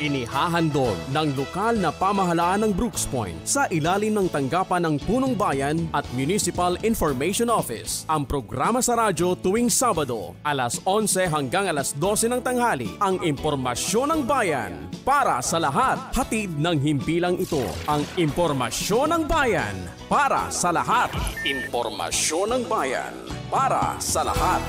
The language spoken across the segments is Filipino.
Inihahandog ng lokal na pamahalaan ng Brooks Point sa ilalim ng tanggapan ng Punong Bayan at Municipal Information Office. Ang programa sa radyo tuwing Sabado, alas 11 hanggang alas 12 ng tanghali, ang impormasyon ng bayan para sa lahat. Hatid ng himpilang ito, ang impormasyon ng bayan para sa lahat. Impormasyon ng bayan para sa lahat.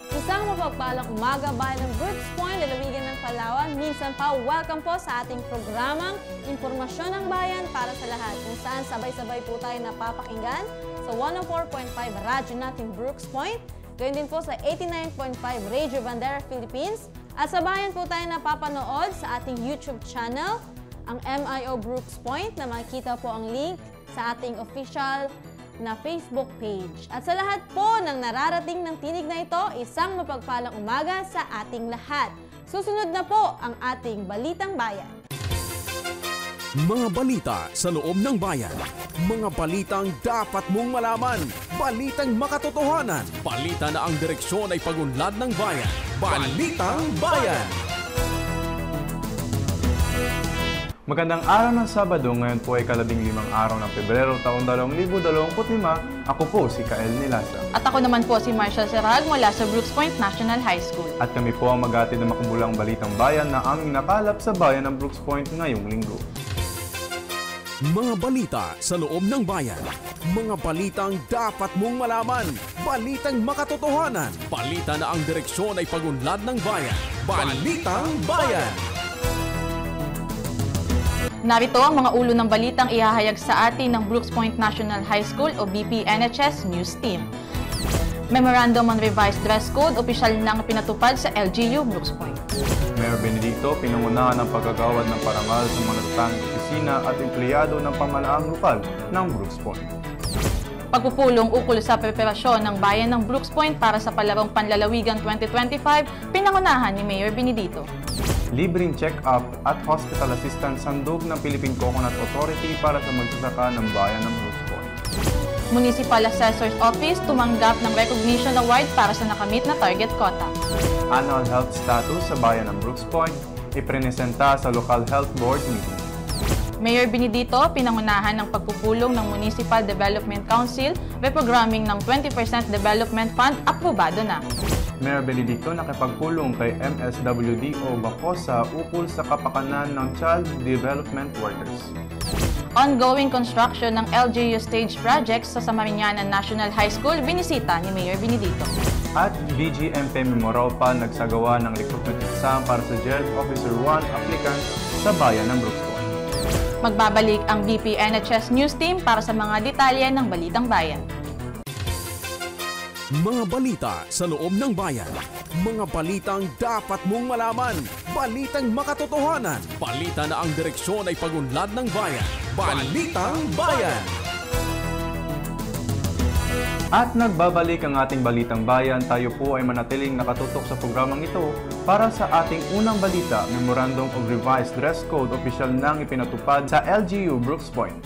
Isang mapagpalang umaga bayan ng Brooks Point, lalawigan ng Palawan. Minsan pa, welcome po sa ating programang Impormasyon ng Bayan para sa lahat, kung saan sabay-sabay po tayo napapakinggan sa 104.5 radyo natin Brooks Point, gayon din po sa 89.5 Radio Bandera Philippines, at sa bayan po tayo napapanood sa ating YouTube channel, ang MIO Brooks Point, na makikita po ang link sa ating official na Facebook page. At sa lahat po ng nararating ng tinig na ito, isang mapagpalang umaga sa ating lahat. Susunod na po ang ating Balitang Bayan. Mga balita sa loob ng bayan. Mga balitang dapat mong malaman. Balitang makatotohanan. Balita na ang direksyon ay pagunlad ng bayan. Balitang Bayan! Magandang araw ng Sabado, ngayon po ay 15 araw ng Pebrero, taong 2025. Ako po si Kael Nilasa. At ako naman po si Marshall Serag mula sa Brooks Point National High School. At kami po ang maghatid ng makubulang balitang bayan na aming nakalap sa bayan ng Brooks Point ngayong linggo. Mga balita sa loob ng bayan. Mga balitang dapat mong malaman. Balitang makatotohanan. Balita na ang direksyon ay pagunlad ng bayan. Balitang Bayan! Narito ang mga ulo ng balitang ihahayag sa atin ng Brooks Point National High School o BP-NHS News Team. Memorandum on Revised Dress Code, opisyal nang pinatupad sa LGU Brooks Point. Mayor Benedicto, pinangunahan ng paggagawad ng parangal sa mga natatanging opisina at empleyado ng pamalaang lokal ng Brooks Point. Pagpupulong ukol sa preparasyon ng bayan ng Brooks Point para sa Palarong Panlalawigan 2025, pinangunahan ni Mayor Benedicto. Libreng check-up at hospital assistance sandog ng Philippine Coconut Authority para sa magsasaka ng bayan ng Brooks Point. Municipal Assessor's Office tumanggap ng recognition award para sa nakamit na target quota. Annual health status sa bayan ng Brooks Point, iprenesenta sa Local Health Board meeting. Mayor Benedicto, pinangunahan ng pagpupulong ng Municipal Development Council, reprogramming ng 20% Development Fund, aprobado na. Mayor Benedicto nakipagpulong kay MSWDO Bacosa ukol sa kapakanan ng child development workers. Ongoing construction ng LGU stage projects sa Samariñana National High School, binisita ni Mayor Benedicto. At BGMP Memoralpa nagsagawa ng recruitment exam para sa JED Officer 1 applicants sa bayan ng Brooks Point. Magbabalik ang BP-NHS News Team para sa mga detalye ng Balitang Bayan. Mga balita sa loob ng bayan. Mga balitang dapat mong malaman. Balitang makatotohanan. Balita na ang direksyon ay pagunlad ng bayan. Balitang Bayan! At nagbabalik ang ating Balitang Bayan, tayo po ay manatiling nakatutok sa programang ito para sa ating unang balita, Memorandum of Revised Dress Code, opisyal nang ipinatupad sa LGU Brooks Point.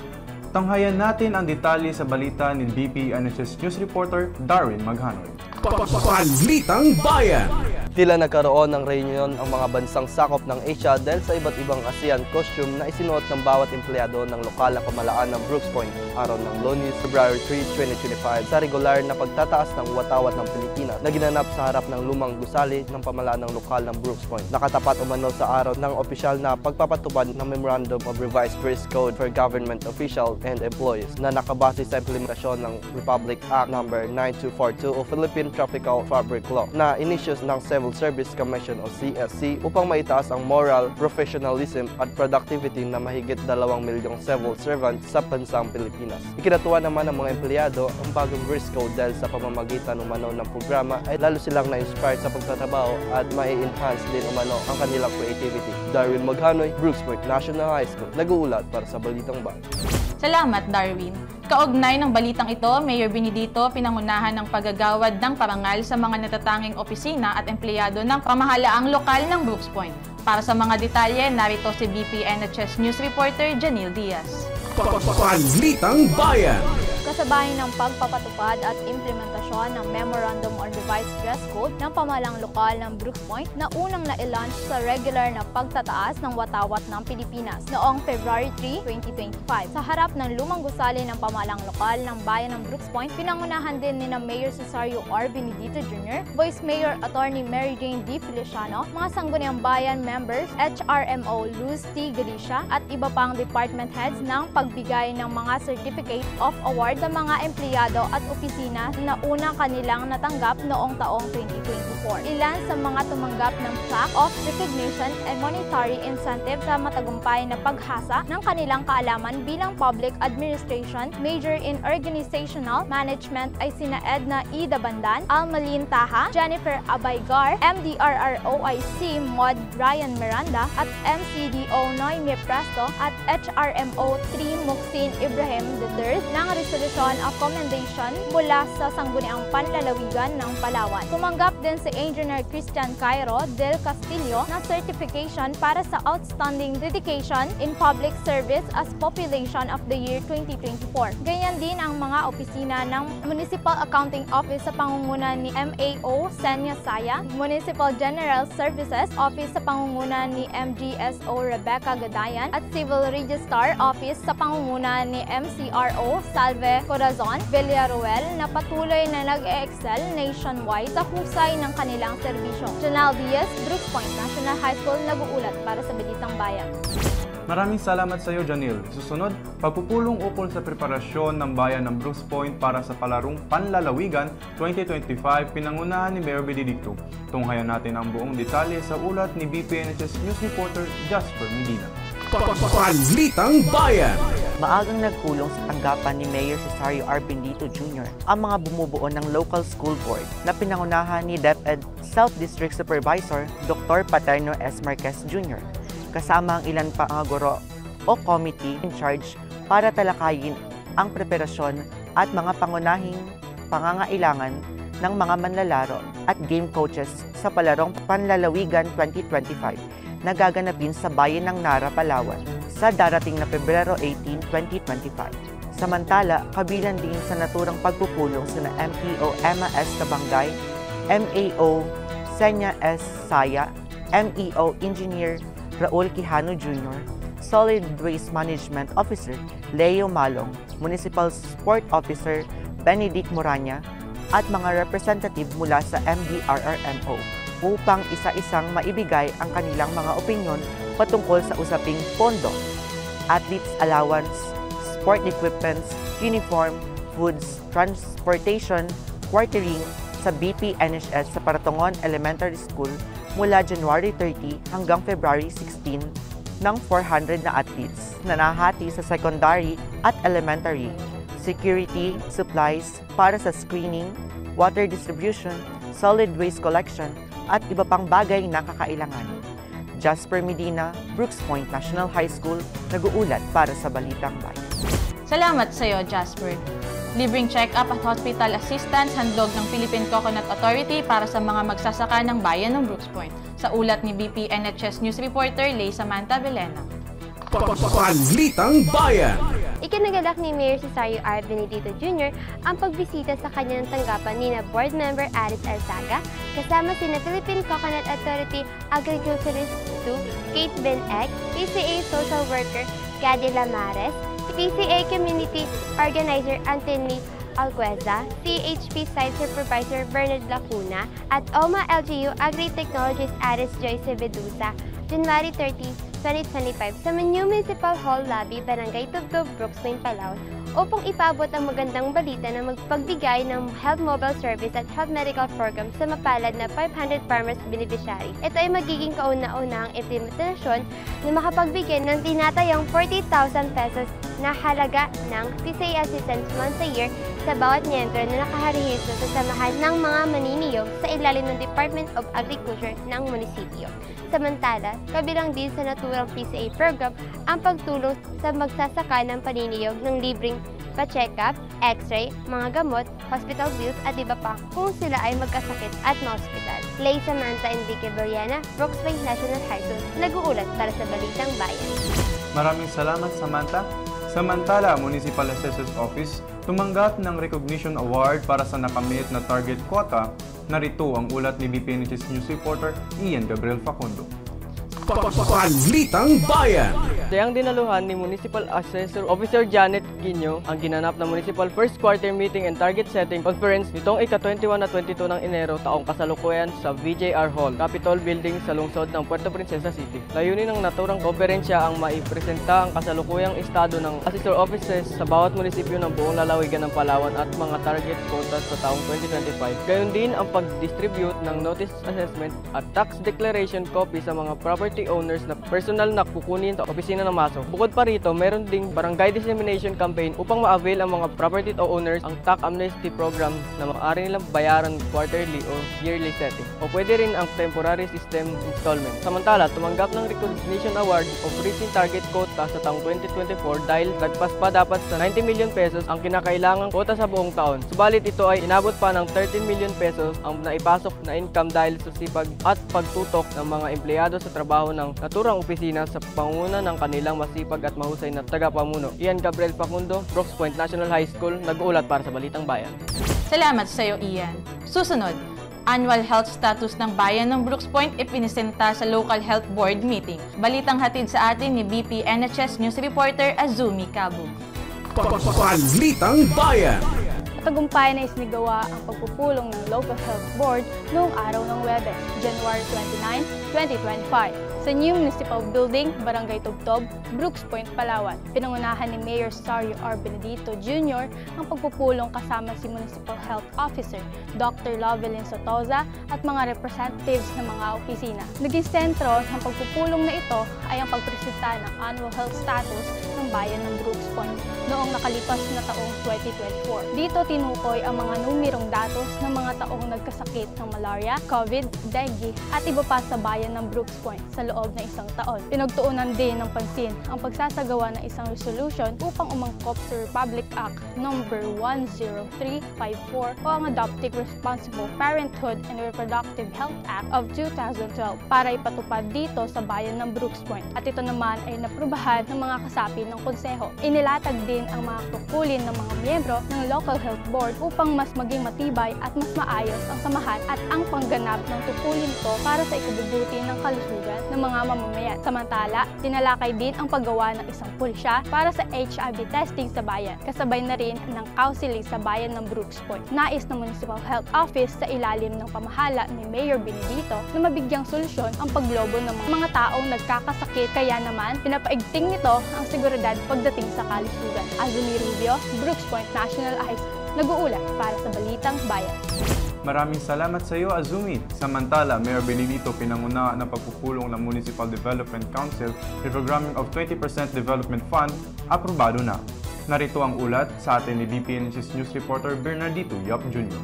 Tanghayan natin ang detalye sa balita ni BP-NHS News Reporter Darwin Maghanoy. Balitang Bayan! Tila nagkaroon ng reunion ang mga bansang sakop ng Asia dahil sa iba't ibang ASEAN costume na isinuot ng bawat empleyado ng lokal na pamahalaan ng Brooks Point araw ng Lunes, February 3, 2025 sa regular na pagtataas ng watawat ng Pilipinas na ginanap sa harap ng lumang gusali ng pamahalaan ng lokal ng Brooks Point. Nakatapat umano sa araw ng opisyal na pagpapatupad ng Memorandum of Revised Dress Code for Government Officials and Employees na nakabase sa implementasyon ng Republic Act No. 9242 o Philippine Tropical Fabric Law na inisyos ng Civil Service Commission o CSC upang maitaas ang moral, professionalism at productivity na mahigit 2 milyong civil servants sa bansang Pilipinas. Ikinatuwa naman ng mga empleyado ang bagong dress code dahil sa pamamagitan umano ng programa ay lalo silang na-inspired sa pagtatrabaho at mai-enhance din umano ang kanilang creativity. Darwin Maghanoy, Brooks Point National High School, nag-uulat para sa Balitang Bayan. Salamat, Darwin. Kaugnay ng balitang ito, Mayor Benedicto pinangunahan ng paggagawad ng parangal sa mga natatanging opisina at empleyado ng pamahalaang lokal ng Brooks Point. Para sa mga detalye, narito si BP-NHS News Reporter Janil Diaz. Balitang Bayan! Kasabay ng pagpapatupad at implementasyon preparasyon ng Memorandum on Revised Dress Code ng pamahalang lokal ng Brooks Point na unang na-launch sa regular na pagtataas ng watawat ng Pilipinas noong February 3, 2025. Sa harap ng lumang gusali ng pamahalang lokal ng bayan ng Brooks Point, pinangunahan din ni Mayor Cesario R. Benedito Jr., Vice Mayor Attorney Mary Jane D. Feliciano, mga sangguniang bayan members, HRMO Luz T. Galicia at iba pang department heads ng pagbigay ng mga Certificate of Award sa mga empleyado at opisina na una kanilang natanggap noong taong 2024. Ilan sa mga tumanggap ng plaque of recognition and monetary incentive sa matagumpay na paghasa ng kanilang kaalaman bilang public administration major in organizational management ay sina Edna Ida Bandan, Almalin Taha, Jennifer Abaygar, MDRROIC Mod Ryan Miranda at MCDO Noime Presto at HRMO 3 Muksin Ibrahim III ng Resolution of Commendation mula sa Sangguniang Panlalawigan ng Palawan. Tumanggap din si Engineer Christian Cairo del Castillo na certification para sa Outstanding Dedication in Public Service as Population of the Year 2024. Ganyan din ang mga opisina ng Municipal Accounting Office sa pangunguna ni MAO Senya Saya, Municipal General Services Office sa pangunguna ni MGSO Rebecca Gadayan at Civil Registrar Office sa pangunguna ni MCRO Salve Corazon Villaruel na patuloy na nag-e-excel nationwide sa husay ng kanilang serbisyo. Janelle Diaz, Brooks Point National High School, nag-uulat para sa Balitang Bayan. Maraming salamat sa iyo, Janil. Susunod, pagpupulong ukol sa preparasyon ng bayan ng Brooks Point para sa Palarong Panlalawigan 2025, pinangunahan ni Mayor Benedicto. Tunghayan natin ang buong detalye sa ulat ni BPNHS News Reporter Jasper Medina. Balitang Bayan! Maagang nagkulong sa tanggapan ni Mayor Cesario R. Benedito Jr. ang mga bumubuo ng local school board na pinangunahan ni DepEd South District Supervisor Dr. Paterno S. Marquez Jr. kasama ang ilan pa mga guro o committee in charge para talakayin ang preparasyon at mga pangunahing pangangailangan ng mga manlalaro at game coaches sa Palarong Panlalawigan 2025 na gaganapin sa bayan ng Nara, Palawan sa darating na Pebrero 18, 2025. Samantala, kabilang din sa naturang pagpupulong sina MEO Emma S. Tabangay, MAO Senya S. Saya, MEO Engineer Raul Quijano Jr., Solid Waste Management Officer Leo Malong, Municipal Sport Officer Benedict Moranya, at mga representative mula sa MDRRMO upang isa-isang maibigay ang kanilang mga opinyon patungkol sa usaping pondo, athletes allowance, sport equipments, uniform, foods, transportation, quartering sa BPNHS sa Paratongon Elementary School mula January 30 hanggang February 16 ng 400 na athletes na nahati sa secondary at elementary, security, supplies para sa screening, water distribution, solid waste collection, at iba pang bagay na kakailangan. Jasper Medina, Brooks Point National High School, nag-uulat para sa Balitang Bayan. Salamat sa iyo, Jasper. Libreng check-up at hospital assistance handog ng Philippine Coconut Authority para sa mga magsasaka ng bayan ng Brooks Point. Sa ulat ni BPNHS News Reporter Lay Samantha Velena. Balitang Bayan! Ikinagalak ni Mayor Cesario R. Benedito Jr. ang pagbisita sa kanyang tanggapan ni Board Member Aris Alzaga, kasama sina Philippine Coconut Authority Agriculturist 2, Kate Ben Eck, PCA Social Worker Gadi Lamares, PCA Community Organizer Anthony Algueza, CHP Site Supervisor Bernard Lacuna, at OMA LGU Agri-Technologist Aris Joyce Vedusa, January 30, 2025 sa Manyu Municipal Hall Lobby, Barangay Tubtub, Brooks Point, Palawan upang ipabot ang magandang balita na magpagbigay ng health mobile service at health medical program sa mapalad na 500 farmers beneficiaries. Ito ay magiging kauna-unahang implementasyon na makapagbigay ng tinatayang 40,000 pesos na halaga ng PCA assistance once a year sa bawat miyembro na nakaharehistro sa samahan ng mga maniniyog sa ilalim ng Department of Agriculture ng munisipyo. Samantala, kabilang din sa naturang PCA program ang pagtulong sa magsasaka ng paniniyog ng libreng pa-check-up, x-ray, mga gamot, hospital bills at iba pa kung sila ay magkasakit at ma-hospital. Lay Samantha Enrique Boriana, Brooks Point National High School, nag-uulat para sa Balitang Bayan. Maraming salamat, Samantha. Samantala, Municipal Assessor's Office tumanggap ng Recognition Award para sa nakamit na target quota. Narito ang ulat ni BPNHS News reporter Ian Gabriel Facundo. Balitang Bayan. Sayang dinaluhan ni Municipal Assessor Officer Janet Quino ang ginanap na Municipal First Quarter Meeting and Target Setting Conference nitong ika-21 at 22 ng Enero taong kasalukuyan sa VJR Hall, Capitol Building sa lungsod ng Puerto Princesa City. Layunin ng naturang konferensya ang maipresenta ang kasalukuyang estado ng Assessor Offices sa bawat munisipyo ng buong lalawigan ng Palawan at mga target quotas sa taong 2025. Gayon din ang pag-distribute ng Notice Assessment at Tax Declaration copy sa mga property owners na personal na kukunin sa opisina ng MASO. Bukod pa rito, meron ding barangay dissemination campaign upang ma-avail ang mga property owners ang tax amnesty program na maaari nilang bayaran quarterly o yearly setting. O pwede rin ang temporary system installment. Samantala, tumanggap ng Recognition Award of reaching target quota sa taong 2024 dahil lagpas pa dapat sa 90 million pesos ang kinakailangang quota sa buong taon. Subalit ito ay inabot pa ng 13 million pesos ang naipasok na income dahil sa sipag at pagtutok ng mga empleyado sa trabaho ng naturang opisina sa pangunguna ng kanilang masipag at mahusay na tagapamuno. Ian Gabriel Facundo, Brooks Point National High School, nag-uulat para sa Balitang Bayan. Salamat sa iyo, Ian. Susunod, Annual Health Status ng Bayan ng Brooks Point ipinisenta sa Local Health Board Meeting. Balitang hatid sa atin ni BPNHS News reporter Azumi Cabu. Balitang Bayan. Tagumpay na isinigawa ang pagpupulong ng Local Health Board noong araw ng Huwebes, January 29, 2025. Sa New Municipal Building, Barangay Tubtob, Brooks Point, Palawan. Pinangunahan ni Mayor Sario R. Benedito Jr. ang pagpupulong kasama si Municipal Health Officer Dr. Lovelyn Sotoza at mga representatives ng mga opisina. Naging sentro ng pagpupulong na ito ay ang pagpresenta ng Annual Health Status ng Bayan ng Brooks Point noong nakalipas na taong 2024. Dito tinukoy ang mga numerong datos ng mga taong nagkasakit ng malaria, COVID, dengue at iba pa sa Bayan ng Brooks Point sa loob ng isang taon. Pinagtuunan din ng pansin ang pagsasagawa ng isang resolution upang umangkop sa Republic Act No. 10354 o ang Adopting Responsible Parenthood and Reproductive Health Act of 2012 para ipatupad dito sa Bayan ng Brooks Point. At ito naman ay naprubahan ng mga kasapi ng konseho. Inilatag din ang mga tukulin ng mga miyembro ng Local Health Board upang mas maging matibay at mas maayos ang samahan at ang pangganap ng tukulin ito para sa ikabubuti ng kalusugan ng mga mamamayan. Samantala, tinalakay din ang paggawa ng isang pulisya para sa HIV testing sa bayan, kasabay na rin ng counseling sa Bayan ng Brooks Point. Nais ng Municipal Health Office sa ilalim ng pamahala ni Mayor Benedito na mabigyang solusyon ang paglobo ng mga taong nagkakasakit, kaya naman pinapaigting nito ang seguridad pagdating sa kalusugan. Azumi Rubio, Brooks Point National High School, nag-uulat para sa Balitang Bayan. Maraming salamat sa iyo, Azumi. Samantala, Mayor Benedito pinanguna ng pagpupulong ng Municipal Development Council Reprogramming of 20% Development Fund, aprobado na. Narito ang ulat sa atin ni BPNHS News reporter Bernardito Yap Jr.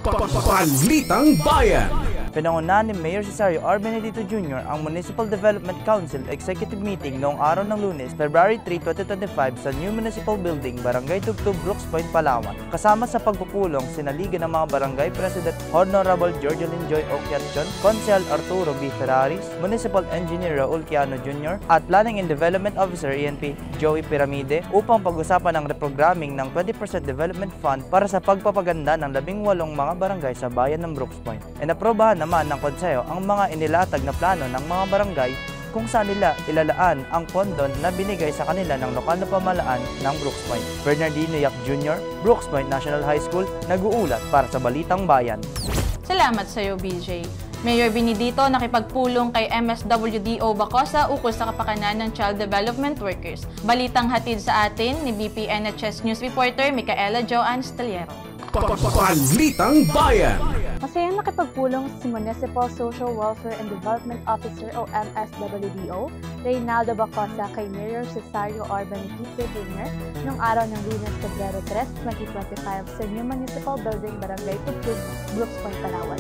Balitang Bayan. Pinangunahan ni Mayor Cesario R. Benedito Jr. ang Municipal Development Council Executive Meeting noong araw ng Lunes, February 3, 2025 sa New Municipal Building, Barangay Tubtob, Brooks Point, Palawan. Kasama sa pagpupulong, sinaligan ng mga Barangay President Honorable Georgiolyn Joy Oquiatchon, Consel Arturo B. Ferraris, Municipal Engineer Raul Quiano Jr. at Planning and Development Officer ENP Joey Piramide upang pag-usapan ang reprogramming ng 20% Development Fund para sa pagpapaganda ng 18 mga barangay sa bayan ng Brooks Point. Inaprobahan naman ng konseho ang mga inilatag na plano ng mga barangay kung saan nila ilalaan ang pondo na binigay sa kanila ng lokal na pamahalaan ng Brooks Point. Bernardino Yap Jr., Brooks Point National High School, nag-uulat para sa Balitang Bayan. Salamat sa iyo, BJ. Mayor Benedito nakipagpulong kay MSWDO Bacosa ukol sa kapakanan ng child development workers. Balitang hatid sa atin ni BPNHS News reporter Micaela Joanne Staliero. Balitang Bayan. Masayang nakipagpulong si Municipal Social Welfare and Development Officer o MSWDO, Reynaldo Bacosa kay Mayor Cesario R. Benedito Jr. noong araw ng Lunes, February 3, 2025 sa New Municipal Building, Barangay Tubtob, Brooks Point, Palawan.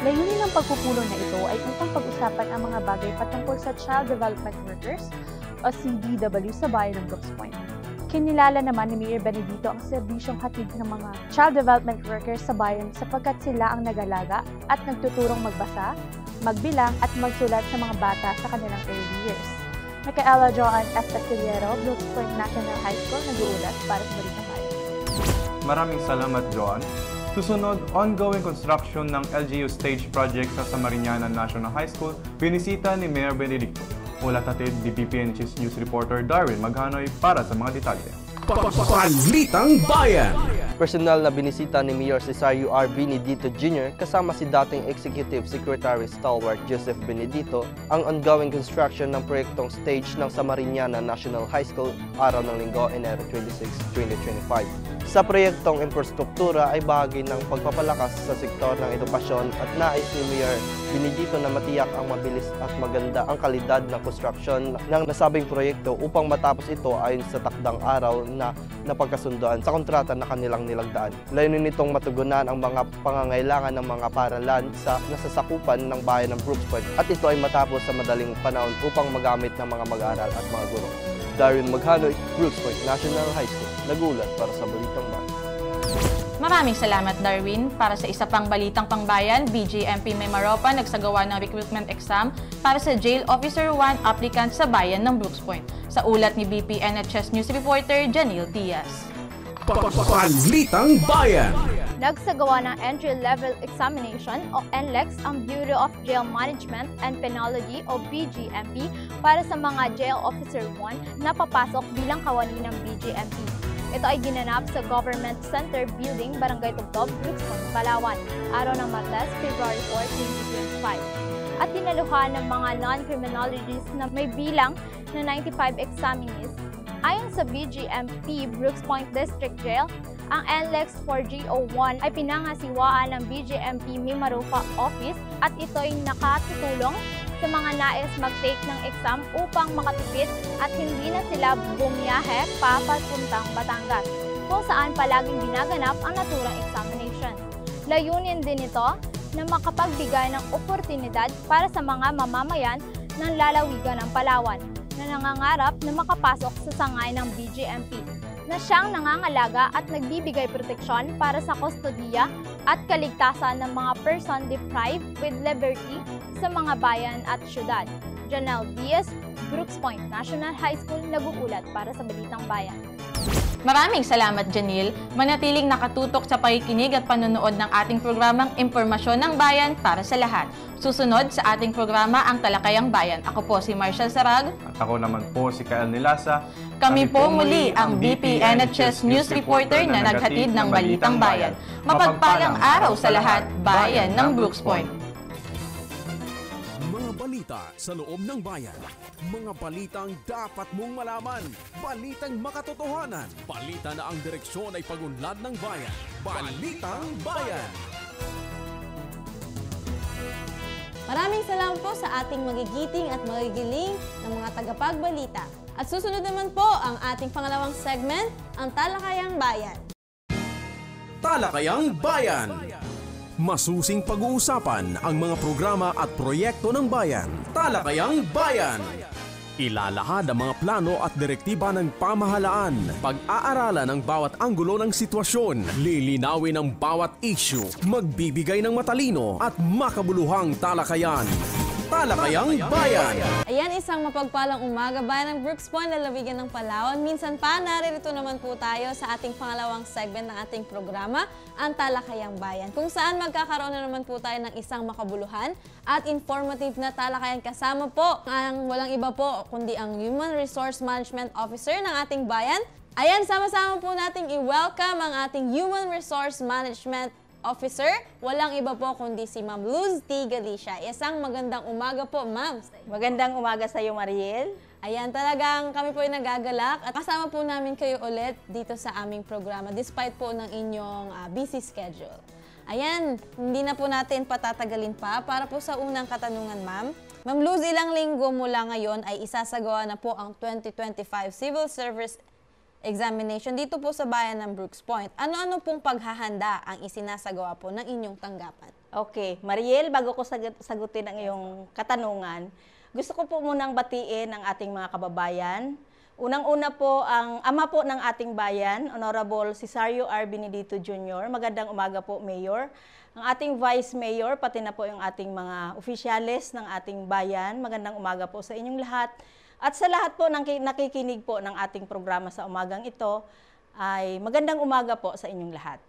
Layunin ng pagpupulong na ito ay upang pag-usapan ang mga bagay patungkol sa Child Development Workers o CDW sa bayan ng Brooks Point. Kinilala naman ni Mayor Benedito ang serbisyong hatid ng mga child development workers sa bayan sapagkat sila ang nag-alaga at nagtuturong magbasa, magbilang at magsulat sa mga bata sa kanilang early years. Micaela Joanne S. Estiliero, Brooks Point National High School, nag-uulat para sa Balitang Bayan. Maraming salamat, Joan. Susunod, ongoing construction ng LGU Stage Project sa Samariñana National High School, binisita ni Mayor Benedicto. Ulat hatid ni BPNHS News Reporter Darwin Maghanoy para sa mga detalye. Balitang Bayan. Personal na binisita ni Mayor Cesario R. Benedito Jr. kasama si dating Executive Secretary Stalwart Joseph Benedito ang ongoing construction ng proyektong stage ng Samariñana National High School araw ng Linggo, Enero 26, 2025. Sa proyektong infrastruktura ay bahagi ng pagpapalakas sa sektor ng edukasyon at nais ni Mayor Benedito na matiyak ang mabilis at maganda ang kalidad ng construction ng nasabing proyekto upang matapos ito ayon sa takdang araw na napagkasundoan sa kontrata na kanilang nilagdaan. Layunin nitong matugunan ang mga pangangailangan ng mga paaralan sa nasasakupan ng bayan ng Brooks Point at ito ay matapos sa madaling panahon upang magamit ng mga mag-aaral at mga guro. Darwin Maghanoy, Brooks Point National High School, nagulat para sa Balitang Bayan. Maraming salamat, Darwin. Para sa isa pang Balitang Pangbayan, BJMP Mimaropa nagsagawa ng recruitment exam para sa Jail Officer 1 applicant sa bayan ng Brooks Point. Sa ulat ni BPNHS News Reporter Janil Diaz. Balitang Bayan. Nagsagawa ng entry-level examination o NLEX ang Bureau of Jail Management and Penology o BGMP para sa mga Jail Officer 1 na papasok bilang kawani ng BGMP. Ito ay ginanap sa Government Center Building, Barangay Tugtog, Brooks Point, Palawan, araw ng Martes, February 4, 2025. At dinaluhan ng mga non-criminologists na may bilang na 95 examinees. Ayon sa BGMP Brooks Point District Jail, ang NLEX 4G01 ay pinangasiwaan ng BGMP Mimaropa Office at ito'y nakatutulong sa mga nais mag-take ng exam upang makatipid at hindi na sila bumiyahe papuntang Batangas, kung saan palaging ginaganap ang naturang examination. Layunin din ito na makapagbigay ng oportunidad para sa mga mamamayan ng lalawigan ng Palawan na nangangarap na makapasok sa sangay ng BGMP, na siyang nangangalaga at nagbibigay proteksyon para sa kustodiya at kaligtasan ng mga person deprived with liberty sa mga bayan at syudad. Janelle Diaz, Brooks Point National High School, nag-uulat para sa Balitang Bayan. Maraming salamat, Janil. Manatiling nakatutok sa pakikinig at panonood ng ating programang Impormasyon ng Bayan para sa lahat. Susunod sa ating programa ang Talakayang Bayan. Ako po si Marshall Sarag. At ako naman po si Kael Nilasa. Kami po muli ang BPNHS News Reporter na naghatid ng Balitang Bayan. Mapagpalang araw sa lahat, bayan ng Brooks Point. Mga balita sa loob ng bayan. Mga balitang dapat mong malaman. Balitang makatotohanan. Balita na ang direksyon ay pagunlad ng bayan. Balitang Bayan. Maraming salamat po sa ating magigiting at magigiling ng mga tagapagbalita. At susunod naman po ang ating pangalawang segment, ang Talakayang Bayan. Talakayang Bayan. Masusing pag-uusapan ang mga programa at proyekto ng bayan. Talakayang Bayan. Ilalahad ang mga plano at direktiba ng pamahalaan. Pag-aaralan ang bawat anggulo ng sitwasyon. Lilinawin ang bawat issue. Magbibigay ng matalino at makabuluhang talakayan. Talakayang Bayan. Ayan, isang mapagpalang umaga bayan ng Brooks Point, lalawigan ng Palawan. Minsan pa, naririto naman po tayo sa ating pangalawang segment ng ating programa, ang Talakayang Bayan, kung saan magkakaroon na naman po tayo ng isang makabuluhan at informative na talakayan. Kasama po ang walang iba po kundi ang Human Resource Management Officer ng ating bayan. Ayan, sama-sama po nating i-welcome ang ating Human Resource Management Officer, walang iba po kundi si Ma'am Luz T. Galicia. Isang magandang umaga po, Ma'am. Magandang umaga sa iyo, Mariel. Ayan, talagang kami po ay nagagalak at kasama po namin kayo ulit dito sa aming programa despite po ng inyong busy schedule. Ayan, hindi na po natin patatagalin pa para po sa unang katanungan, Ma'am. Ma'am Luz, ilang linggo mula ngayon ay isasagawa na po ang 2025 Civil Service Examination dito po sa bayan ng Brooks Point. Ano-ano pong paghahanda ang isinasagawa po ng inyong tanggapan? Okay, Mariel, bago ko sagutin ang iyong katanungan, gusto ko po munang batiin ang ating mga kababayan. Unang-una po ang ama po ng ating bayan, Honorable Cesario R. Benedito Jr. Magandang umaga po, Mayor. Ang ating Vice Mayor, pati na po yung ating mga opisyales ng ating bayan. Magandang umaga po sa inyong lahat. At sa lahat po ng nakikinig po ng ating programa sa umagang ito, ay magandang umaga po sa inyong lahat.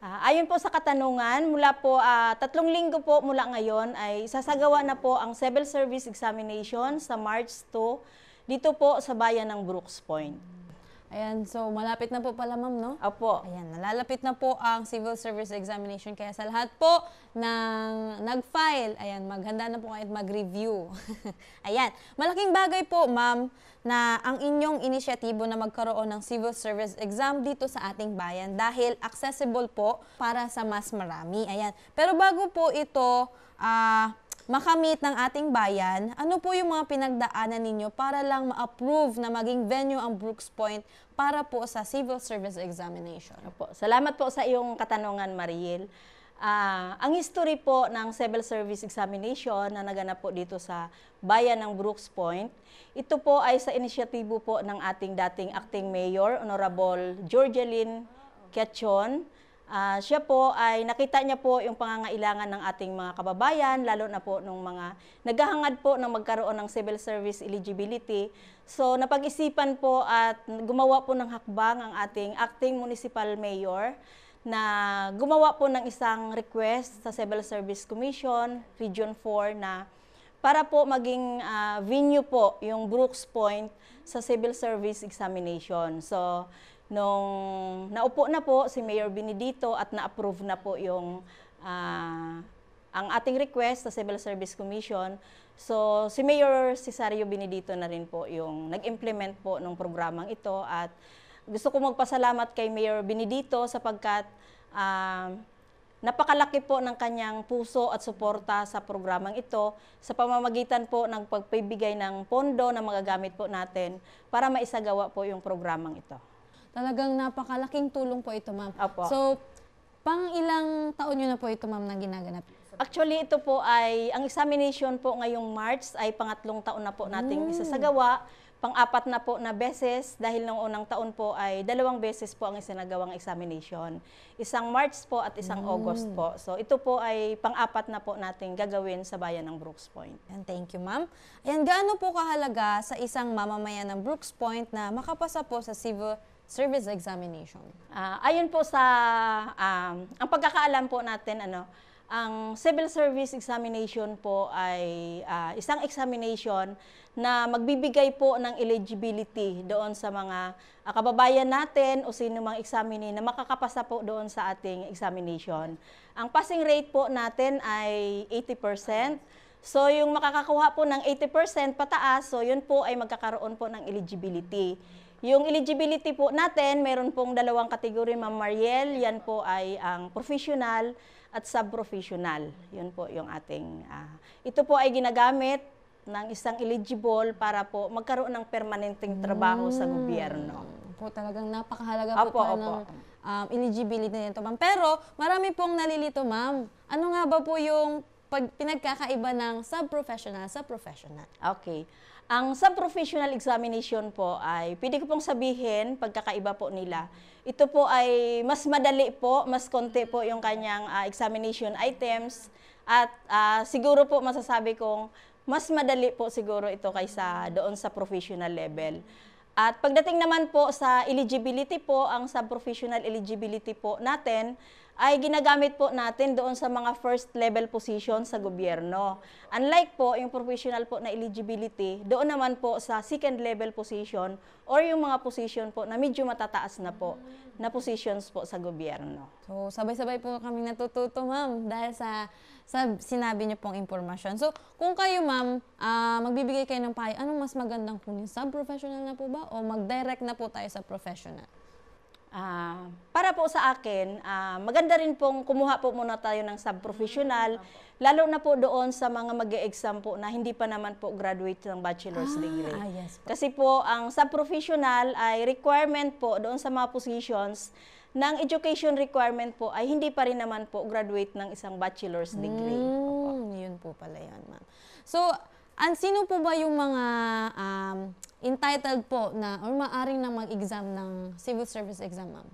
Ayon po sa katanungan, mula po 3 linggo po mula ngayon ay sasagawa na po ang Civil Service Examination sa March 2 dito po sa bayan ng Brooks Point. Ayan, so malapit na po pala ma'am, no? Opo. Ayan, nalalapit na po ang Civil Service Examination. Kaya sa lahat po ng nag-file, ayan, maghanda na po kayo at mag-review. Ayan, malaking bagay po ma'am na ang inyong inisyatibo na magkaroon ng Civil Service Exam dito sa ating bayan dahil accessible po para sa mas marami. Ayan, pero bago po ito makamit ng ating bayan, ano po yung mga pinagdaanan ninyo para lang ma-approve na maging venue ang Brooks Point para po sa Civil Service Examination? Opo. Salamat po sa iyong katanungan, Mariel. Ang history po ng Civil Service Examination na naganap po dito sa bayan ng Brooks Point, ito po ay sa inisyatibo po ng ating dating acting mayor, Honorable Georgeline Quechon. Siya po ay nakita niya po yung pangangailangan ng ating mga kababayan, lalo na po nung mga naghahangad po ng magkaroon ng civil service eligibility. So napag-isipan po at gumawa po ng hakbang ang ating acting municipal mayor na gumawa po ng isang request sa Civil Service Commission, Region 4, na para po maging venue po yung Brooks Point sa Civil Service Examination. So nung naupo na po si Mayor Benedito at na-approve na po yung ang ating request sa Civil Service Commission, so si Mayor Cesario Benedito na rin po yung nag-implement po ng programang ito at gusto ko magpasalamat kay Mayor Benedito sapagkat napakalaki po ng kanyang puso at suporta sa programang ito sa pamamagitan po ng pagpibigay ng pondo na magagamit po natin para maisagawa po yung programang ito. Talagang napakalaking tulong po ito, ma'am. Opo. So, pang ilang taon nyo na po ito, ma'am, na ginaganap? Actually, ito po ay, ang examination po ngayong March ay pangatlong taon na po nating isasagawa. Pang-apat na po na beses dahil noong unang taon po ay 2 beses po ang isinagawang examination. Isang March po at isang August po. So, ito po ay pang-apat na po nating gagawin sa bayan ng Brooks Point. And thank you, ma'am. Ayan, gaano po kahalaga sa isang mamamayan ng Brooks Point na makapasa po sa Civil Service Examination? Ayon po sa ang pagkakaalam po natin, ang Civil Service Examination po ay isang examination na magbibigay po ng eligibility doon sa mga kababayan natin o sino mang examinee na makakapasa po doon sa ating examination. Ang passing rate po natin ay 80%. So yung makakakuha po ng 80% pataas, so yun po ay magkakaroon po ng eligibility. Yung eligibility po natin, meron pong 2 kategory, Ma'am Mariel. Yan po ay ang professional at sub-professional. Yun po yung ating, ito po ay ginagamit ng isang eligible para po magkaroon ng permanenteng trabaho sa gobyerno. Po, talagang napakahalaga po ng eligibility nito, ma'am. Pero marami pong nalilito, ma'am. Ano nga ba po yung pinagkakaiba ng sub-professional sa professional? Okay. Ang sub-professional examination po ay, pwede ko pong sabihin, pagkakaiba po nila, ito po ay mas madali po, mas konti po yung kanyang examination items at siguro po masasabi kong mas madali po siguro ito kaysa doon sa professional level. At pagdating naman po sa eligibility po, ang sub-professional eligibility po natin ay ginagamit po natin doon sa mga first level position sa gobyerno. Unlike po yung professional po na eligibility, doon naman po sa second level position or yung mga position po na medyo matataas na po na positions po sa gobyerno. So, sabay-sabay po kami natututo, ma'am, dahil sa sinabi niyo pong impormasyon. So, kung kayo, ma'am, magbibigay kayo ng payo, anong mas magandang kunin? Sub-professional na po ba o mag-direct na po tayo sa professional? Para po sa akin, maganda rin pong kumuha po muna tayo ng sub-professional, lalo na po doon sa mga mag-e-exam po na hindi pa naman po graduate ng bachelor's degree. Yes po. Kasi po, ang sub-professional ay requirement po doon sa mga positions ng education requirement po ay hindi pa rin naman po graduate ng isang bachelor's degree. Yun po pala yan, ma'am. So, sino po ba yung mga entitled po na or maaring na mag-exam ng civil service exam, ma'am?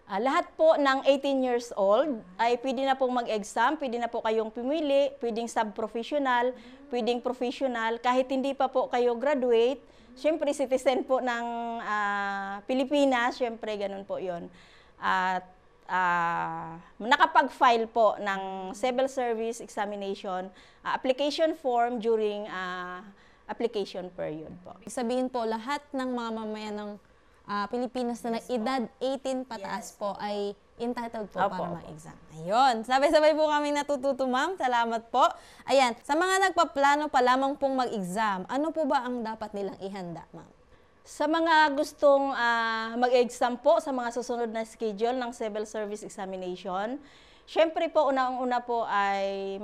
Lahat po ng 18 years old ay pwede na pong mag-exam, pwede na po kayong pumili, pwedeng sub-professional, pwedeng professional, kahit hindi pa po kayo graduate, syempre citizen po ng Pilipinas, syempre ganun po yun. At nakapag-file po ng civil service examination, application form during application period po. Sabihin po, lahat ng mga mamayan ng Pilipinas na edad 18 pataas po ay entitled po para mag-exam. Ayun, sabay-sabay po kami natututo, ma'am. Salamat po. Ayan, sa mga nagpaplano pa lamang pong mag-exam, ano po ba ang dapat nilang ihanda, ma'am? Sa mga gustong mag-exam po sa mga susunod na schedule ng civil service examination, syempre po, unang-una po ay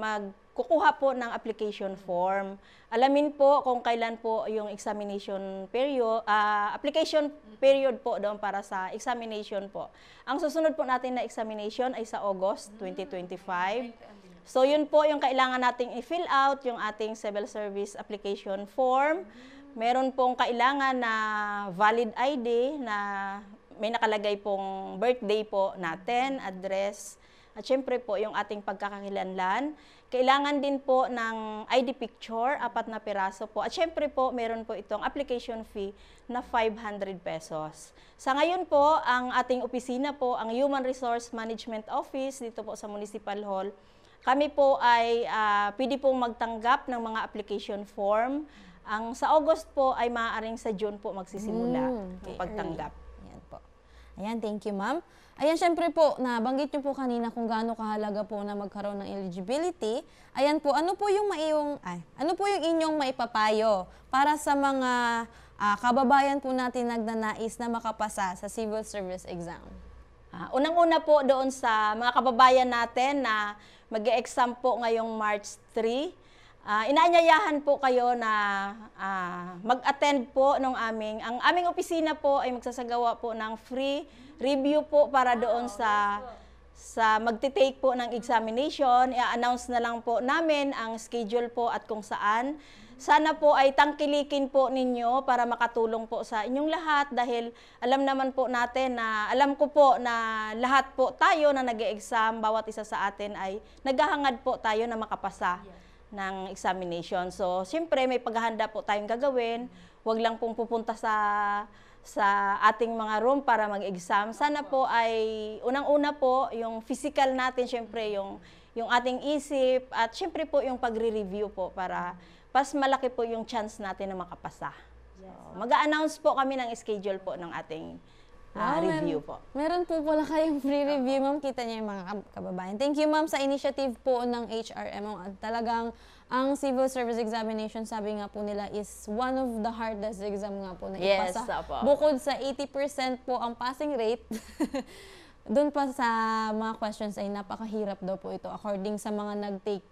kukuha po ng application form. Alamin po kung kailan po yung examination period, application period po doon para sa examination po. Ang susunod po natin na examination ay sa August 2025. So yun po yung kailangan nating i-fill out, yung ating civil service application form. Meron pong kailangan na valid ID na may nakalagay pong birthday po natin, address, at syempre po yung ating pagkakakilanlan. Kailangan din po ng ID picture, 4 na piraso po. At syempre po, meron po itong application fee na 500 pesos. Sa ngayon po, ang ating opisina po, ang Human Resource Management Office dito po sa Municipal Hall, kami po ay pwede pong magtanggap ng mga application form. Ang sa August po ay maaaring sa June po magsisimula ang pagtanggap. Ayan po. Ayan, thank you, ma'am. Ayan, syempre po, nabanggit niyo po kanina kung gaano kahalaga po na magkaroon ng eligibility. Ayan po, ano po yung inyong maipapayo para sa mga kababayan po natin nagnanais na makapasa sa civil service exam? Unang-una po doon sa mga kababayan natin na mag-e-exam po ngayong March 3, inaanyayahan po kayo na mag-attend po ang aming opisina po ay magsasagawa po ng free review po para doon sa magti-take po ng examination. I-announce na lang po namin ang schedule po at kung saan. Sana po ay tangkilikin po ninyo para makatulong po sa inyong lahat dahil alam naman po natin alam ko po na lahat po tayo na nag-e-exam, bawat isa sa atin ay naghahangad po tayo na makapasa ng examination. So, siyempre may paghahanda po tayong gagawin. Huwag lang pong pupunta sa ating mga room para mag-exam. Sana po ay unang-una po yung physical natin, siyempre yung ating isip at siyempre po yung pagre-review po para mas malaki po yung chance natin na makapasa. So, mag-a-announce po kami ng schedule po ng ating review po. Meron po pala kayong free review, ma'am. Kita niyo yung mga kababayan. Thank you, ma'am, sa initiative po ng HRMO. Talagang ang civil service examination, sabi nga po nila, is one of the hardest exam nga po na ipasa. Bukod sa 80% po ang passing rate, doon pa sa mga questions ay napakahirap daw po ito according sa mga nag-take.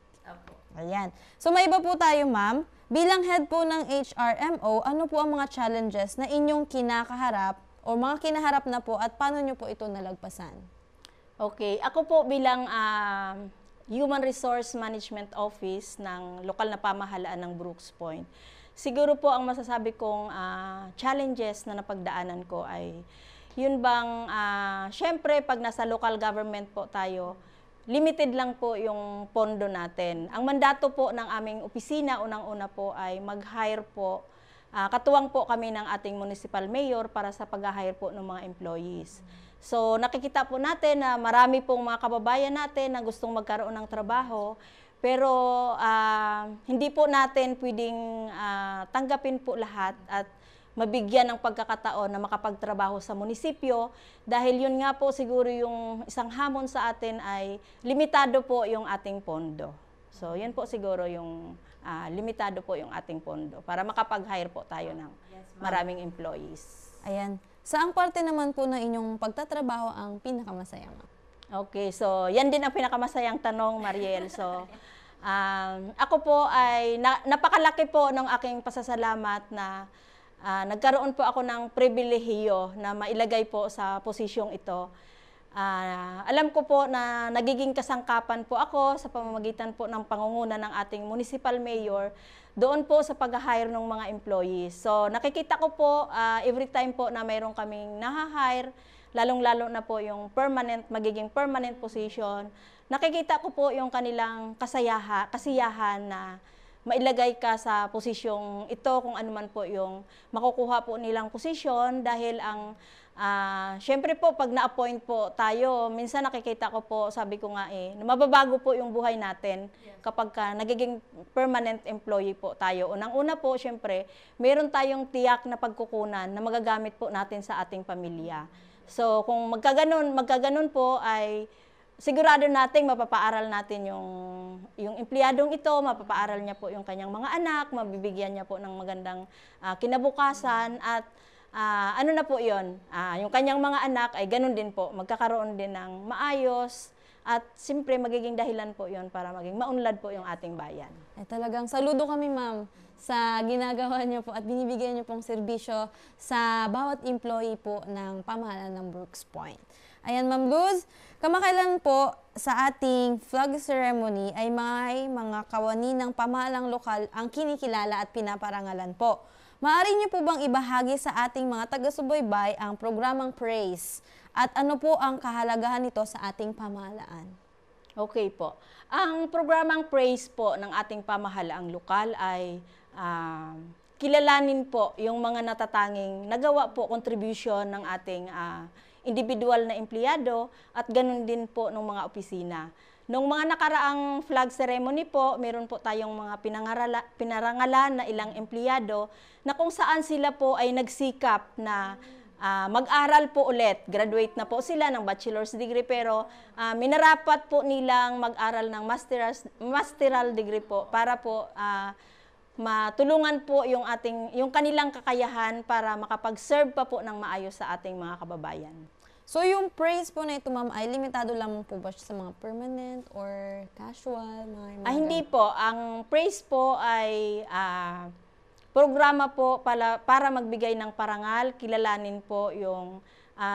Ayan. So may iba po tayo, ma'am. Bilang head po ng HRMO, ano po ang mga challenges na inyong kinakaharap o mga kinaharap na po at paano nyo po ito nalagpasan? Okay, ako po bilang Human Resource Management Office ng lokal na pamahalaan ng Brooks Point, siguro po ang masasabi kong challenges na napagdaanan ko ay yun bang, syempre pag nasa local government po tayo, limited lang po yung pondo natin. Ang mandato po ng aming opisina, unang-una po ay mag-hire po. Katuwang po kami ng ating municipal mayor para sa pag-hire po ng mga employees. So nakikita po natin na marami pong mga kababayan natin na gustong magkaroon ng trabaho, pero hindi po natin pwedeng tanggapin po lahat at mabigyan ng pagkakataon na makapagtrabaho sa munisipyo dahil yun nga po siguro yung isang hamon sa atin ay limitado po yung ating pondo. So yun po siguro yung limitado po yung ating pondo para makapag-hire po tayo ng maraming employees. Ayan. Saang parte naman po ng inyong pagtatrabaho ang pinakamasaya, ma'am? Okay, so yan din ang pinakamasayang tanong, Mariel. So ako po ay napakalaki po ng aking pasasalamat na nagkaroon po ako ng pribilehiyo na mailagay po sa posisyong ito. Alam ko po na nagiging kasangkapan po ako sa pamamagitan po ng pangunguna ng ating municipal mayor doon po sa pag-hire ng mga employees. So nakikita ko po every time po na mayroon kaming naha-hire lalong-lalo na po yung magiging permanent position. Nakikita ko po yung kanilang kasiyahan na mailagay ka sa posisyong ito, kung ano man po yung makukuha po nilang posisyon, dahil syempre po, pag na-appoint po tayo, minsan nakikita ko po, sabi ko nga mababago po yung buhay natin kapag nagiging permanent employee po tayo. Unang-una po, syempre, meron tayong tiyak na pagkukunan na magagamit po natin sa ating pamilya. So, kung magkaganon po ay sigurado nating mapapaaral natin yung empleyadong ito, mapapaaral niya po yung kanyang mga anak, mabibigyan niya po ng magandang kinabukasan, at ano na po yun, yung kanyang mga anak ay ganun din po, magkakaroon din ng maayos, at siyempre magiging dahilan po yun para maging maunlad po yung ating bayan. Talagang saludo kami, ma'am, sa ginagawa niyo po at binibigyan niyo pong serbisyo sa bawat employee po ng pamahalaan ng Brooks Point. Ayan, Ma'am Luz, kamakailan po sa ating flag ceremony ay may mga kawani ng pamahalang lokal ang kinikilala at pinaparangalan po. Maaari niyo po bang ibahagi sa ating mga taga-subaybay ang programang Praise at ano po ang kahalagahan nito sa ating pamahalaan? Okay po. Ang programang Praise po ng ating pamahalaang lokal ay kilalanin po yung mga natatanging nagawa po contribution ng ating individual na empleyado at ganun din po ng mga opisina. Nung mga nakaraang flag ceremony po, meron po tayong mga pinarangalan na ilang empleyado na kung saan sila po ay nagsikap na mag-aral po ulit. Graduate na po sila ng bachelor's degree, pero minarapat po nilang mag-aral ng masteral degree po para po matulungan po yung kanilang kakayahan para makapag-serve pa po ng maayos sa ating mga kababayan. So yung praise po na ito, ma'am, ay limitado lang po ba siya sa mga permanent or casual? Hindi po. Ang praise po ay programa po para magbigay ng parangal, kilalanin po yung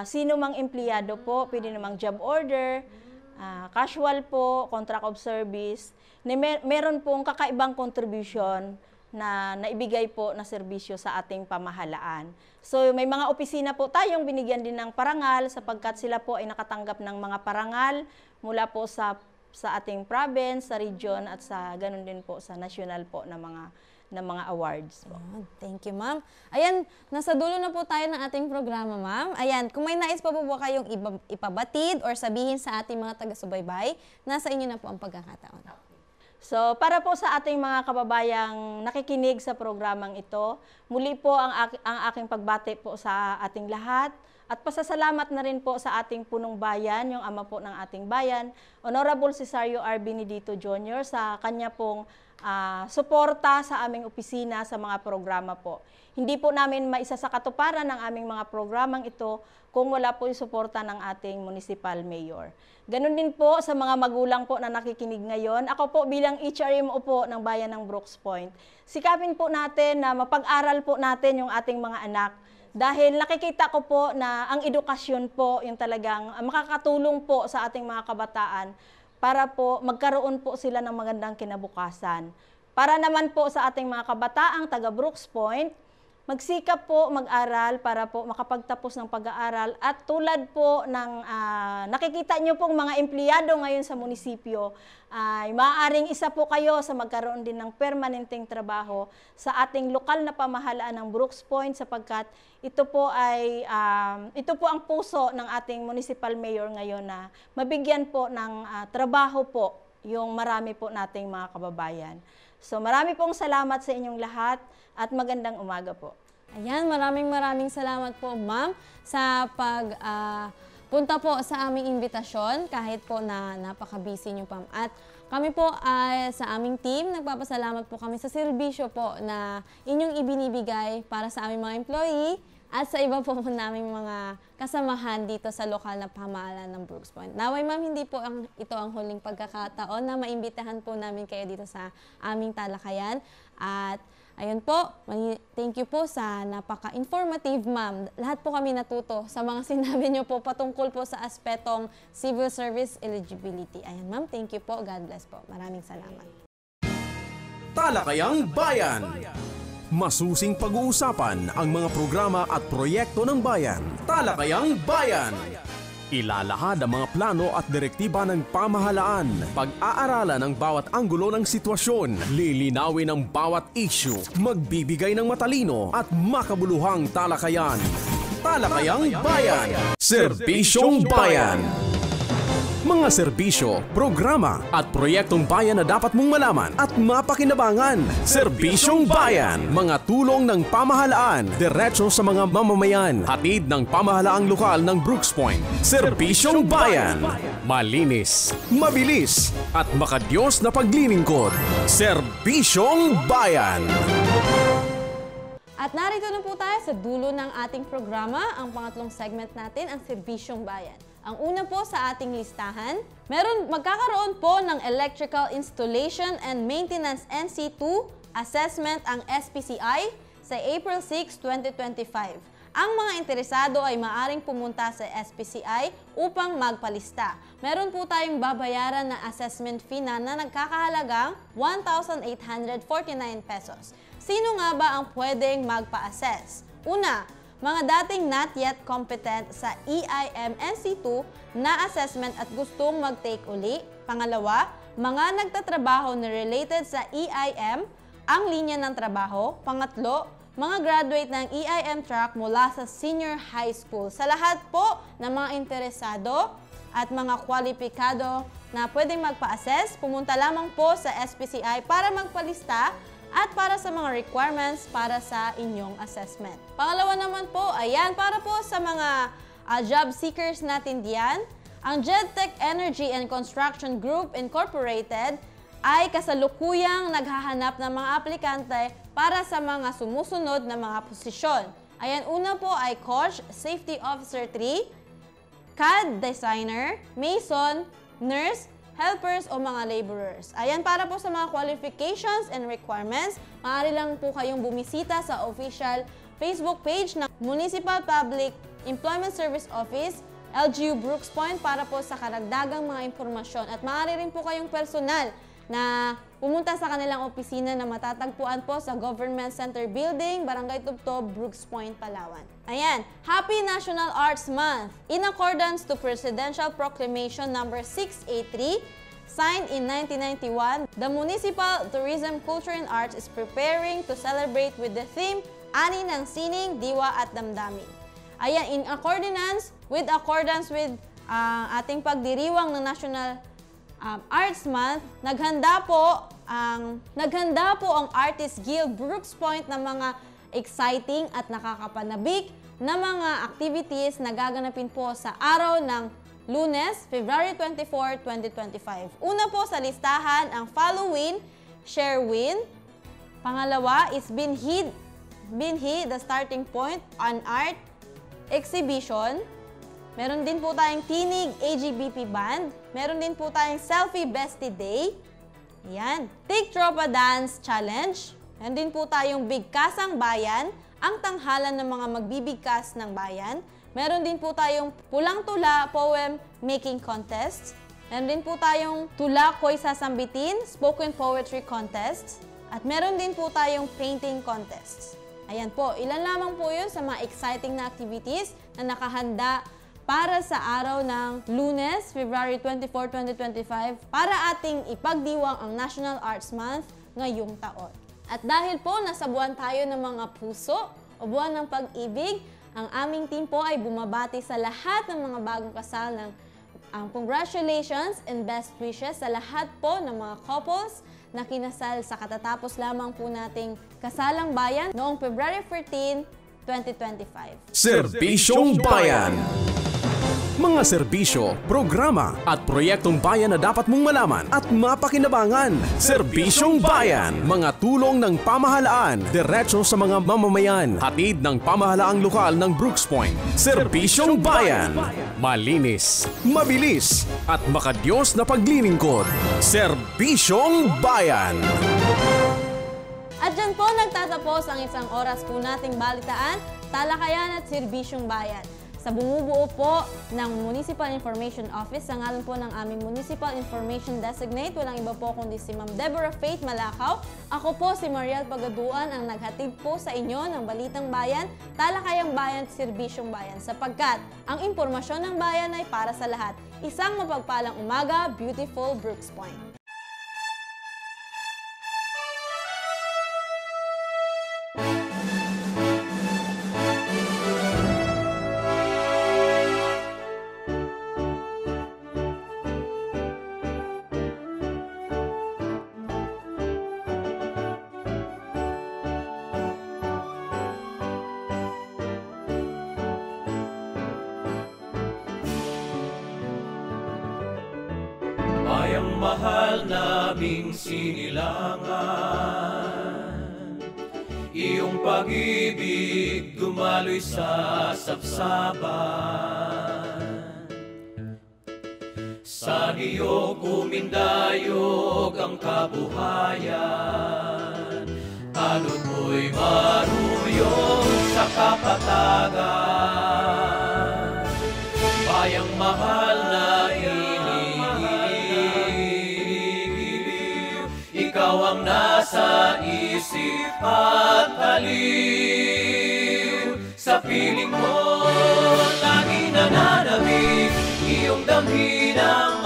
sino mang empleyado po, pwede namang job order, casual po, contract of service, meron pong kakaibang contribution na naibigay po na serbisyo sa ating pamahalaan. So may mga opisina po tayong binigyan din ng parangal sapagkat sila po ay nakatanggap ng mga parangal mula po sa ating province, sa region at sa ganun din po sa national po na mga awards po. Thank you, ma'am. Ayan, nasa dulo na po tayo ng ating programa, ma'am. Ayan, kung may nais pa po ba kayong ipabatid or sabihin sa ating mga taga-subaybay, nasa inyo na po ang pagkakataon. So, para po sa ating mga kababayang nakikinig sa programang ito, muli po ang aking pagbati po sa ating lahat at pasasalamat na rin po sa ating punong bayan, yung ama po ng ating bayan, Honorable Cesario R. Benedito Jr. sa kanya pong suporta sa aming opisina sa mga programa po. Hindi po namin maisa sa katuparan ng aming mga programang ito kung wala po yung suporta ng ating municipal mayor. Ganon din po sa mga magulang po na nakikinig ngayon. Ako po bilang HRMO po ng Bayan ng Brooks Point, sikapin po natin na mapag-aral po natin yung ating mga anak. Dahil nakikita ko po na ang edukasyon po yung talagang makakatulong po sa ating mga kabataan para po magkaroon po sila ng magandang kinabukasan. Para naman po sa ating mga kabataang taga Brooks Point, magsikap po mag-aral para po makapagtapos ng pag-aaral at tulad po ng nakikita nyo pong mga empleyado ngayon sa munisipyo, ay maaaring isa po kayo sa magkaroon din ng permanenteng trabaho sa ating lokal na pamahalaan ng Brooks Point sapagkat ito po ang puso ng ating municipal mayor ngayon na mabigyan po ng trabaho po yung marami po nating mga kababayan. So marami pong salamat sa inyong lahat at magandang umaga po. Ayan, maraming salamat po, ma'am, sa punta po sa aming imbitasyon kahit po na napaka-busy niyo, ma'am. At kami po sa aming team, nagpapasalamat po kami sa serbisyo po na inyong ibinibigay para sa aming mga employee at sa iba po naming mga kasamahan dito sa lokal na pamahalaan ng Brooks Point. Naway, ma'am, hindi po ito ang huling pagkakataon na maimbitahan po namin kayo dito sa aming talakayan. At ayun po, thank you po sa napaka-informative, ma'am. Lahat po kami natuto sa mga sinabi niyo po patungkol po sa aspetong civil service eligibility. Ayan, ma'am, thank you po. God bless po. Maraming salamat. Talakayang Bayan. Masusing pag-uusapan ang mga programa at proyekto ng bayan. Talakayang Bayan! Ilalahad ang mga plano at direktiba ng pamahalaan. Pag-aaralan ang bawat anggulo ng sitwasyon. Lilinawin ang bawat issue. Magbibigay ng matalino at makabuluhang talakayan. Talakayang Bayan! Serbisyong Bayan! Mga serbisyo, programa at proyektong bayan na dapat mong malaman at mapakinabangan. Serbisyong Bayan, mga tulong ng pamahalaan, diretso sa mga mamamayan. Hatid ng pamahalaang lokal ng Brooks Point. Serbisyong Bayan, malinis, mabilis at makadiyos na paglilingkod. Serbisyong Bayan. At narito na po tayo sa dulo ng ating programa, ang pangatlong segment natin, ang Serbisyong Bayan. Ang una po sa ating listahan, magkakaroon po ng Electrical Installation and Maintenance NC2 Assessment ang SPCI sa April 6, 2025. Ang mga interesado ay maaring pumunta sa SPCI upang magpalista. Meron po tayong babayaran na assessment fee na nagkakahalagang 1,849 pesos. Sino nga ba ang pwedeng magpa-assess? Una, mga dating not yet competent sa EIM NC2 na assessment at gustong mag-take uli. Pangalawa, mga nagtatrabaho na related sa EIM ang linya ng trabaho. Pangatlo, mga graduate ng EIM track mula sa senior high school. Sa lahat po ng mga interesado at mga kwalipikado na pwedeng magpa-assess, pumunta lamang po sa SPCI para magpalista at para sa mga requirements para sa inyong assessment. Pangalawa naman po, ayan, para po sa mga job seekers natin diyan, ang JedTech Energy and Construction Group Incorporated ay kasalukuyang naghahanap ng mga aplikante para sa mga sumusunod na mga posisyon. Ayan, una po ay Coach, Safety Officer 3, CAD Designer, Mason, Nurse, helpers o mga laborers. Ayan, para po sa mga qualifications and requirements, maaari lang po kayong bumisita sa official Facebook page ng Municipal Public Employment Service Office, LGU Brooks Point, para po sa karagdagang mga impormasyon. At maaari rin po kayong personal na pumunta sa kanilang opisina na matatagpuan po sa Government Center Building, Barangay Tubtob, Brooks Point, Palawan. Ayan, Happy National Arts Month! In accordance to Presidential Proclamation No. 683, signed in 1991, the Municipal Tourism, Culture and Arts is preparing to celebrate with the theme Ani ng Sining, Diwa at Damdamin. Ayan, in accordance with ating pagdiriwang ng National Arts Month, naghanda po ang Artist Guild Brooks Point ng mga exciting at nakakapanabik na mga activities na gaganapin po sa araw ng Lunes, February 24, 2025. Una po sa listahan ang Follow Win, Share Win. Pangalawa is Binhi, the starting point on art exhibition. Meron din po tayong Tinig AGBP Band. Meron din po tayong Selfie Bestie Day. Ayan. Take Tropa Dance Challenge. Meron din po tayong Bigkasang Bayan, ang tanghalan ng mga magbibigkas ng bayan. Meron din po tayong Pulang Tula Poem Making Contest. Meron din po tayong Tula Ko'y Sasambitin Spoken Poetry Contest. At meron din po tayong Painting Contests. Ayan po, ilan lamang po yun sa mga exciting na activities na nakahanda para sa araw ng Lunes, February 24, 2025, para ating ipagdiwang ang National Arts Month ngayong taon. At dahil po nasa buwan tayo ng mga puso o buwan ng pag-ibig, ang aming team po ay bumabati sa lahat ng mga bagong kasal ng congratulations and best wishes sa lahat po ng mga couples na kinasal sa katatapos lamang po nating kasalang bayan noong February 14, 2025. Serbisyong Bayan! Mga serbisyo, programa at proyektong bayan na dapat mong malaman at mapakinabangan. Serbisyong Bayan, mga tulong ng pamahalaan, diretso sa mga mamamayan. Hatid ng pamahalaang lokal ng Brooks Point. Serbisyong Bayan, malinis, mabilis at makadiyos na paglilingkod. Serbisyong Bayan! At dyan po nagtatapos ang isang oras po nating balitaan, talakayan at serbisyong bayan. Sa bumubuo po ng Municipal Information Office, sa ngalan po ng aming Municipal Information Designate, walang iba po kundi si Ma'am Deborah Faith Malakaw. Ako po si Mariel Pagaduan ang naghatid po sa inyo ng Balitang Bayan, Talakayang Bayan at Serbisyong Bayan, sapagkat ang impormasyon ng bayan ay para sa lahat. Isang mapagpalang umaga, beautiful Brooks Point. Bayang mahal naming sinilangan, iyong pag-ibig dumaloy sa sapsaban. Sa niyog umindayog ang kabuhayan, tanod mo'y maruyong sa kapatagan. Bayang mahal na ikaw ang nasa isip at haliw. Sa piling mo, laging nananabik, iyong damhin ang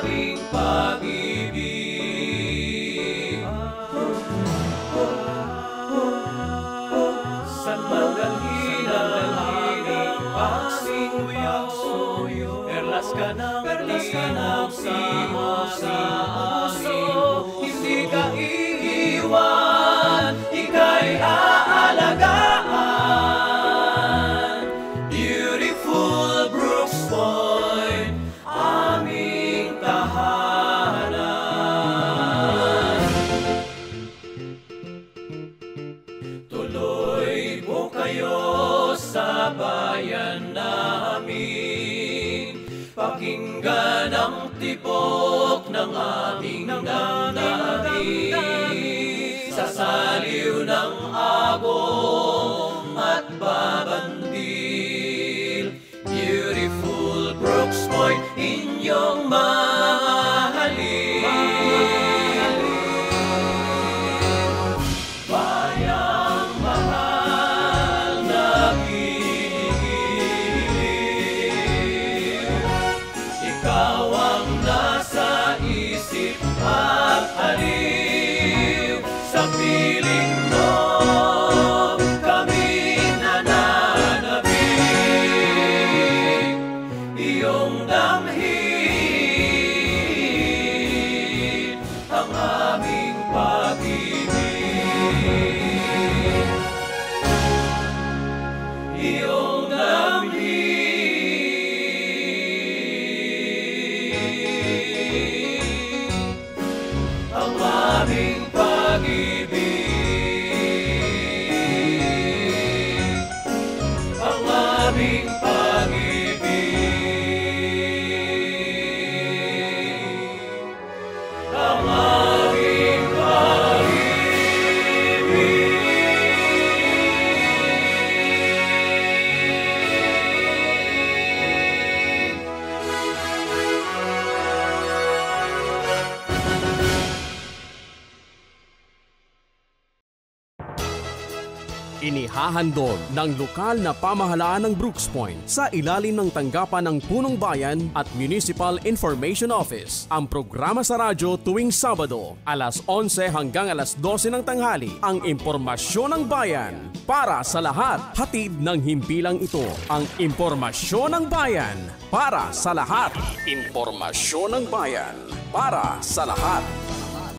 aming pag-ibig. San man dalhin ang aming pagsinguyaw, perlas ka ng simos sa amin. Hindi ka iiwan, ika'y aalagaan. Beautiful Brooks Point, aming tahanan. Tuloy po kayo sa bayan namin, pakinggan ang tibok ng aming damdamin. Sa saliw ng agong at babandil, beautiful Brooks Point, inyong mahalin. Bayang mahal na giliw, ikaw ang nasa isip at aliw. Sa piling mo, kami nananabik, iyong damhin ang aming pag-ibig. Iyong damhin ang aming pag-ibig. Ang aming pag-ibig. Ang aming pag-ibig. Inihahandog ng lokal na pamahalaan ng Brooks Point sa ilalim ng tanggapan ng Punong Bayan at Municipal Information Office ang programa sa radyo tuwing Sabado, alas 11 hanggang alas 12 ng tanghali, ang impormasyon ng bayan para sa lahat. Hatid ng himpilang ito, ang impormasyon ng bayan para sa lahat. Impormasyon ng bayan para sa lahat.